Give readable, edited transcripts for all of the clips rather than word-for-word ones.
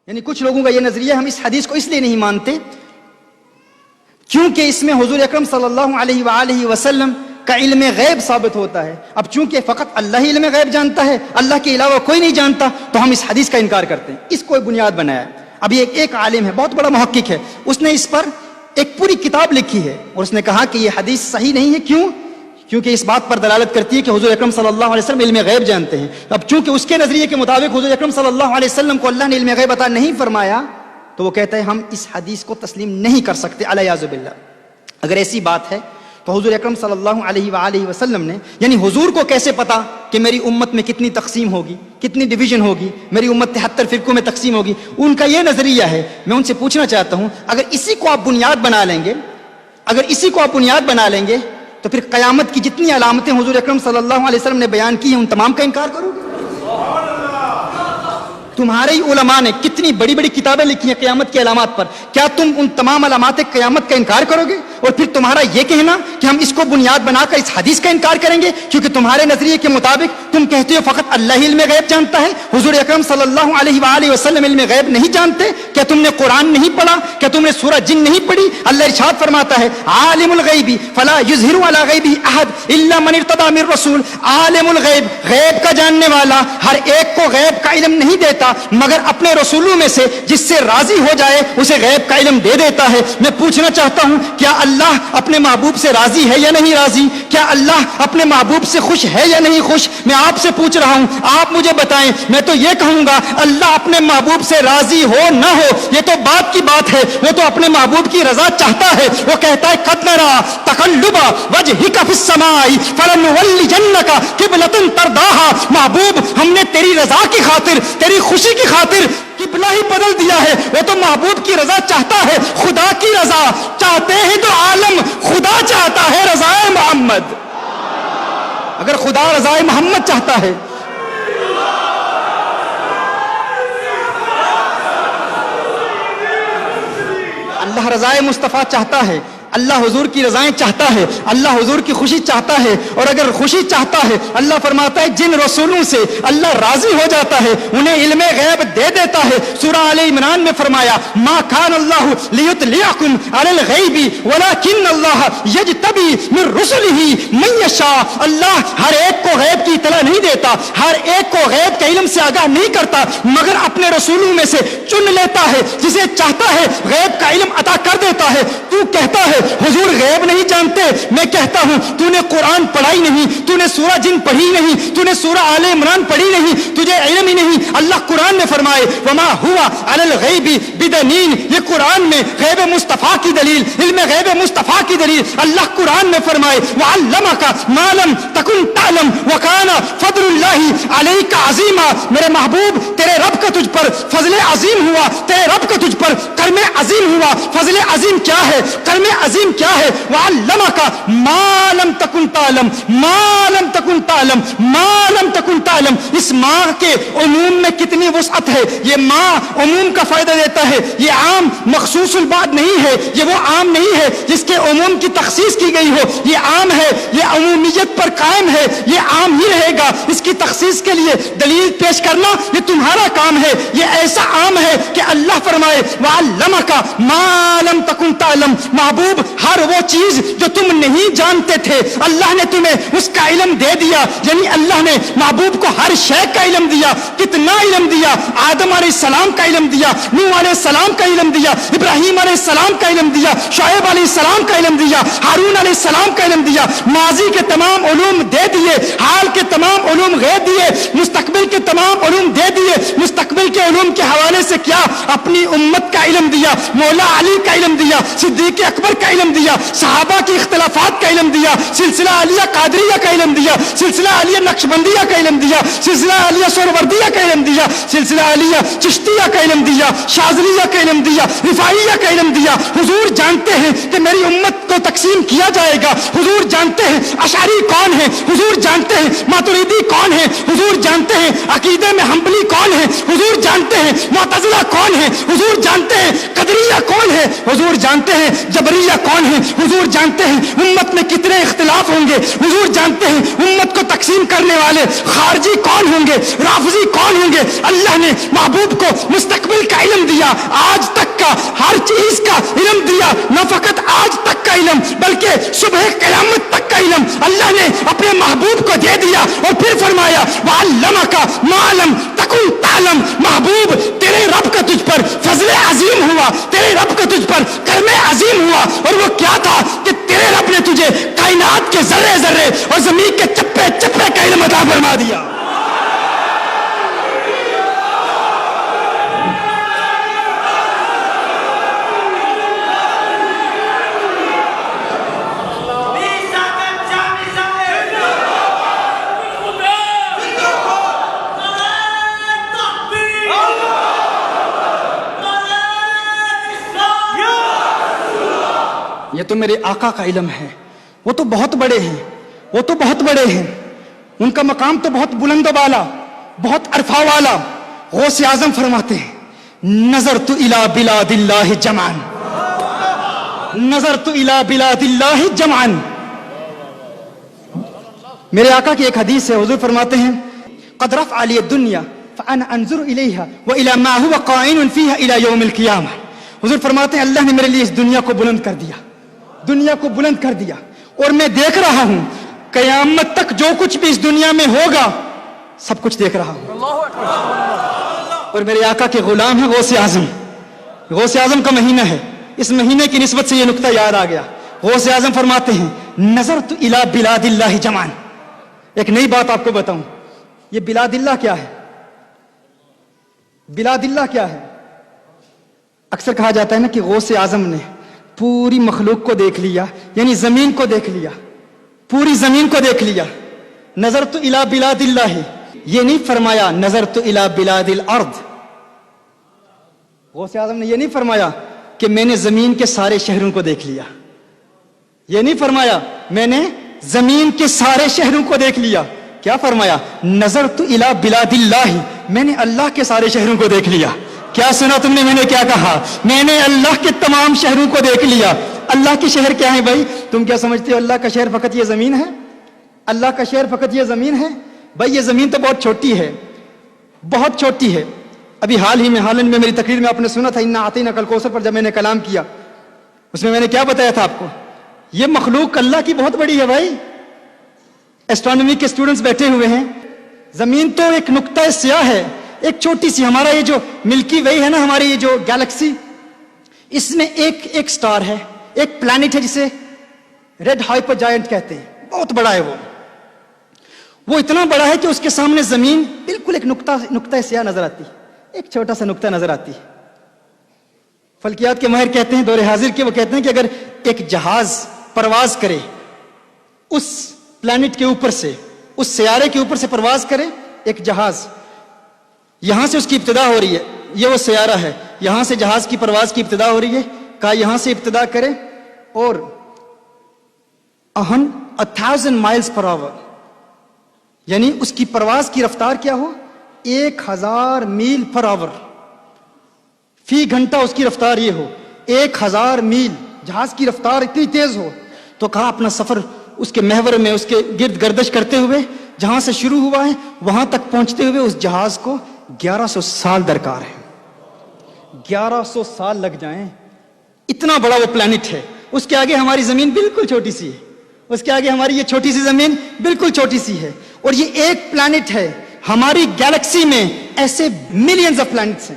یعنی کچھ لوگوں کا یہ نظریہ ہم اس حدیث کو اس لیے نہیں مانتے کیونکہ اس میں حضور اکرم صلی اللہ علیہ وآلہ وسلم کا علم غیب ثابت ہوتا ہے. اب چونکہ فقط اللہ ہی علم غیب جانتا ہے, اللہ کے علاوہ کوئی نہیں جانتا, تو ہم اس حدیث کا انکار کرتے ہیں. اس کو بنیاد بنایا ہے. اب یہ ایک عالم ہے, بہت بڑا محقق ہے, اس نے اس پر ایک پوری کتاب لکھی ہے اور اس نے کہا کہ یہ حدیث صحیح نہیں ہے. کیوں؟ کیونکہ اس بات پر دلالت کرتی ہے کہ حضور اکرم صلی اللہ علیہ وسلم علم غیب جانتے ہیں. اب چونکہ اس کے نظریے کے مطابق حضور اکرم صلی اللہ علیہ وسلم کو اللہ نے علم غیب عطا نہیں فرمایا, تو وہ کہتا ہے ہم اس حدیث کو تسلیم نہیں کر سکتے علیاذ باللہ. اگر ایسی بات ہے تو حضور اکرم صلی اللہ علیہ وآلہ وسلم نے, یعنی حضور کو کیسے پتا کہ میری امت میں کتنی تقسیم ہوگی, کتنی ڈویژن ہوگی, میری امت 73 فرقوں میں تقسیم ہوگی, ان کا یہ نظریہ ہے. میں ان سے پوچھنا چاہتا ہوں, اگر اسی کو آپ بنیاد بنا لیں گے, تو پھر قیامت کی جتنی علامتیں حضور اکرم صلی اللہ علیہ وسلم نے بیان کی ہیں ان تمام کا انکار کرو گے؟ تمہارے ہی علماء نے کتنی بڑی بڑی کتابیں لکھی ہیں قیامت کی علامات پر, کیا تم ان تمام علامات قیامت کا انکار کرو گے؟ اور پھر تمہارا یہ کہنا کہ ہم اس کو بنیاد بنا کر اس حدیث کا انکار کریں گے کیونکہ تمہارے نظریے کے مطابق تم کہتے ہو فقط اللہ ہی علم غیب جانتا ہے, حضور اکرم صلی اللہ علیہ وآلہ وسلم علم غیب نہیں جانتے. کیا تم نے قرآن نہیں پڑھا؟ کیا تم نے سورہ جن نہیں پڑھی؟ اللہ ارشاد فرماتا ہے عالم الغیب فلا یظہر علی غیبہ احد الا من ارتضی من رسول. عالم الغیب, غیب کا جاننے والا ہر ایک کو غیب کا علم نہیں دیتا مگر اپنے رسولوں میں سے جس سے راضی ہو جائے اسے غیب کا علم دے دیتا ہے. میں پوچھنا چاہتا ہوں, کیا اللہ اپنے محبوب سے راضی ہے یا نہیں راضی؟ کیا اللہ اپنے محبوب سے خوش ہے یا نہیں خوش؟ میں آپ سے پوچھ رہا ہوں, آپ مجھے بتائیں. میں تو یہ کہوں گا اللہ اپنے محبوب سے راضی ہو نہ ہو یہ تو بات کی بات ہے, وہ تو اپنے محبوب کی رضا چاہتا ہے. وہ کہتا ہے قد نرى تقلب وجهك في السماء فلنولينك قبلة ترضاها. محبوب, ہم نے تیری رضا کی خاطر, تیری خوشی کی خاطر قبلہ ہی بدل دیا ہے. وہ تو محبوب کی رضا چاہتا ہے, خدا کی رضا چاہتے ہیں تو عالم خدا چاہتا ہے رضا محمد. اگر خدا رضا محمد چاہتا ہے, اللہ رضا مصطفیٰ چاہتا ہے, اللہ حضور کی رضائیں چاہتا ہے, اللہ حضور کی خوشی چاہتا ہے. اور اگر خوشی چاہتا ہے, اللہ فرماتا ہے جن رسولوں سے اللہ راضی ہو جاتا ہے انہیں علم غیب دے دیتا ہے. سورہ آل عمران میں فرمایا ما کان اللہ لیطلعکم علی الغیب ولکن اللہ یجتبی من رسلہ من یشاء. اللہ ہر ایک کو غیب کی اطلاع نہیں دیتا, ہر ایک کو غیب کے علم سے آگاہ نہیں کرتا, مگر اپنے رسولوں میں سے چن لیتا ہے, جسے چاہتا ہے غیب کا علم عطا کر دیتا ہے. تو کہتا ہے حضور غیب نہیں جانتے, میں کہتا ہوں تو نے قرآن پڑھا ہی نہیں, تو نے سورہ جن پڑھی نہیں, تو نے سورہ آل عمران پڑھی نہیں, تجھے علم ہی نہیں. اللہ قرآن میں فرمائے وما ہوا علی الغیب بدنین, یہ قرآن میں غیب مصطفیٰ کی دلیل, علم غیب مصطفیٰ کی دلیل. اللہ قرآن میں فرمائے وعلمک ما لم تکن تعلم وکان فضل اللہ علیک عظیما. میرے محبوب تیرے رب کا تجھ پر فضل عظیم ہوا, تیرے رب کا تجھ پر کرم عظیم ہوا. فضل عظیم کیا ہے, کرم عظیم کیا ہے؟ وعلمک ما لم تکن تعلم, ما لم تکن تعلم, ما لم تکن تعلم. اس ماں کے عموم میں کتنی وسعت ہے. یہ ماں عموم کا فائدہ دیتا ہے, یہ عام مخصوص البعد نہیں ہے, یہ وہ عام نہیں ہے جس کے عموم کی تخصیص کی گئی ہو. یہ عام ہے, یہ عمومیت پر قائم ہے, یہ عام ہی رہے گا. اس کی تخصیص کے لیے دلیل پیش کرنا یہ تمہارا کام ہے. یہ ایسا عام ہے کہ اللہ فرمائے وعلمک ما لم تکن تعلم. محبوب ہر وہ چیز جو تم نہیں جانتے تھے اللہ نے تمہیں اس کا علم دے دیا. یعنی اللہ نے محبوب کو ہر شے کا علم دیا. کتنا علم دیا؟ آدم علیہ السلام کا علم دیا, نوح علیہ السلام کا علم دیا, ابراہیم علیہ السلام کا علم دیا, شعیب علیہ السلام کا علم دیا, ہارون علیہ السلام کا علم دیا. ماضی کے تمام علوم دے دیے, حال کے تمام علوم غیب دیے, مستقبل کے تمام علوم دے دیے. مستقبل کے علوم کے حوالے سے کیا اپنی امت کا علم دیا, مولا علی کا علم دیا, صدیق اکبر کا علم دیا, صحابہ کی اختلافات کا علم دیا, سلسلہ عالیہ قادریہ کا علم دیا, سلسلہ عالیہ نقشبندیہ کا علم دیا, سلسلہ عالیہ سہروردیہ کا علم دیا, سلسلہ عالیہ چشتیہ کا علم دیا, شاذلیہ کا علم دیا, رفاعیہ کا علم دیا. حضور جانتے ہیں کہ میری امت کو تقسیم کیا جائے گا. حضور جانتے ہیں اشعری کون ہے, حضور جانتے ہیں ماتریدی کون ہے, حضور جانتے ہیں عقیدے میں حنبلی کون ہے, حضور جانتے ہیں معتزلہ معتزلہ کون ہے حضور جانتے ہیں, قدریہ کون ہے حضور جانتے ہیں, جبریہ کون ہے حضور جانتے ہیں, امت میں کتنے اختلاف ہوں گے حضور جانتے ہیں, امت کو تقسیم کرنے والے خارجی کون ہوں گے, رافضی کون ہوں گے. اللہ نے محبوب کو مستقبل کا علم دیا, آج تک کا ہر چیز کا علم دیا, نہ فقط آج تک کا علم بلکہ صبح قیامت تک کا علم اللہ نے اپنے محبوب کو دے دیا. اور پھر فرمایا وَعَلَّمَكَ مَا لَمْ تَكُنْ تَعْلَمْ. محبوب تیرے رب کا تجھ پر فضل عظیم ہوا, تیرے رب کا تجھ پر کرم عظیم ہوا, اور وہ کیا تھا کہ تیرے رب نے تجھے کائنات کے ذرے ذرے اور زمین کے چپے چپے کا علم عطا فرما دیا. یہ تو میرے آقا کا علم ہے, وہ تو بہت بڑے ہیں, وہ تو بہت بڑے ہیں, ان کا مقام تو بہت بلند و بالا, بہت عرفہ والا. غوث اعظم فرماتے ہیں نظرت الی بلاد اللہ جمعا, نظرت الی بلاد اللہ جمعا. میرے آقا کی ایک حدیث ہے, حضور فرماتے ہیں قد رفع لی الدنیا فانا انظر الیہا والی ما هو قائم فیہا الی یوم القیامہ. حضور فرماتے ہیں اللہ نے میرے لیے اس دنیا کو بلند کر دیا, دنیا کو بلند کر دیا, اور میں دیکھ رہا ہوں قیامت تک جو کچھ بھی اس دنیا میں ہوگا سب کچھ دیکھ رہا ہوں. اور میرے آقا کے غلام ہیں غوث اعظم. غوث اعظم کا مہینہ ہے, اس مہینے کی نسبت سے یہ نقطہ یاد آ گیا. غوث اعظم فرماتے ہیں نظرت الی بلاد اللہ جمعا. ایک نئی بات آپ کو بتاؤں, یہ بلاد اللہ کیا ہے؟ بلاد اللہ کیا ہے؟ اکثر کہا جاتا ہے نا کہ غوث اعظم نے پوری مخلوق کو دیکھ لیا, یعنی زمین کو دیکھ لیا, پوری زمین کو دیکھ لیا. نظرت الی بلاد اللہ, یہ نہیں فرمایا نظرت الی بلاد الارض. غوث اعظم نے یہ نہیں فرمایا کہ میں نے زمین کے سارے شہروں کو دیکھ لیا, یہ نہیں فرمایا میں نے زمین کے سارے شہروں کو دیکھ لیا. کیا فرمایا نظرت الی بلاد اللہ, میں نے اللہ کے سارے شہروں کو دیکھ لیا. کیا سنا تم نے, میں نے کیا کہا؟ میں نے اللہ کے تمام شہروں کو دیکھ لیا. اللہ کے شہر کیا ہیں بھائی؟ تم کیا سمجھتے ہو اللہ کا شہر فقط یہ زمین ہے؟ اللہ کا شہر فقط یہ زمین ہے؟ بھائی یہ زمین تو بہت چھوٹی ہے, بہت چھوٹی ہے. ابھی حال ہی میں ہالینڈ میں میری تقریر میں آپ نے سنا تھا انا اعطیناک الکوثر پر جب میں نے کلام کیا, اس میں نے کیا بتایا تھا آپ کو؟ یہ مخلوق اللہ کی بہت بڑی ہے بھائی. ایسٹرونومی کے اسٹوڈنٹس بیٹھے ہوئے ہیں, زمین تو ایک نقطہ سیاہ ہے, ایک چھوٹی سی. ہمارا یہ جو ملکی وے ہے نا, ہماری یہ جو گیلیکسی, اس میں ایک سٹار ہے, ایک پلانٹ ہے جسے ریڈ ہائپر جائنٹ کہتے ہیں, بہت بڑا ہے وہ اتنا بڑا ہے کہ اس کے سامنے زمین بالکل ایک نقطہ سیاہ نظر آتی, ایک چھوٹا سا نقطہ نظر آتی. فلکیات کے ماہر کہتے ہیں دور حاضر کے, وہ کہتے ہیں کہ اگر ایک جہاز پرواز کرے اس پلانٹ کے اوپر سے, اس سیارے کے اوپر سے پرواز کرے ایک جہاز, یہاں سے اس کی ابتدا ہو رہی ہے, یہ وہ سیارہ ہے, یہاں سے جہاز کی پرواز کی ابتدا ہو رہی ہے, کہا یہاں سے ابتدا کرے اور 1000 miles per hour, یعنی اس کی پرواز کی رفتار کیا ہو 1000 میل پر آور, فی گھنٹہ اس کی رفتار یہ ہو 1000 میل, جہاز کی رفتار اتنی تیز ہو. تو کہا اپنا سفر اس کے محور میں اس کے گرد گردش کرتے ہوئے جہاں سے شروع ہوا ہے وہاں تک پہنچتے ہوئے اس جہاز کو 1100 سال درکار ہے, 1100 سال لگ جائیں. اتنا بڑا وہ پلانٹ ہے, اس کے آگے ہماری زمین بالکل چھوٹی سی ہے, اس کے آگے ہماری یہ چھوٹی سی زمین بالکل چھوٹی سی ہے. اور یہ ایک پلانٹ ہے, ہماری گیلیکسی میں ایسے ملینز آف پلانٹس ہیں,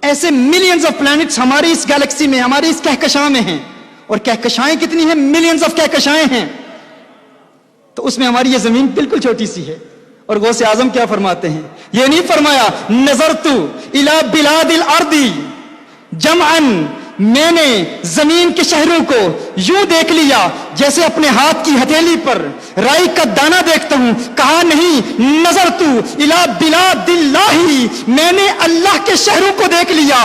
ایسے ملینز آف پلانٹس ہماری اس گیلیکسی میں, ہماری اس کہکشاں میں ہیں. اور کہکشائیں کتنی ہیں؟ ملینز آف کہکشائیں ہیں. تو اس میں ہماری یہ زمین بالکل چھوٹی سی ہے. اور غوث اعظم کیا فرماتے ہیں؟ یہ نہیں فرمایا نظرت الی بلاد الارض جمعا, میں نے زمین کے شہروں کو یوں دیکھ لیا جیسے اپنے ہاتھ کی ہتھیلی پر رائی کا دانہ دیکھتا ہوں. کہا نہیں, نظرت الی بلاد اللہ, میں نے اللہ کے شہروں کو دیکھ لیا.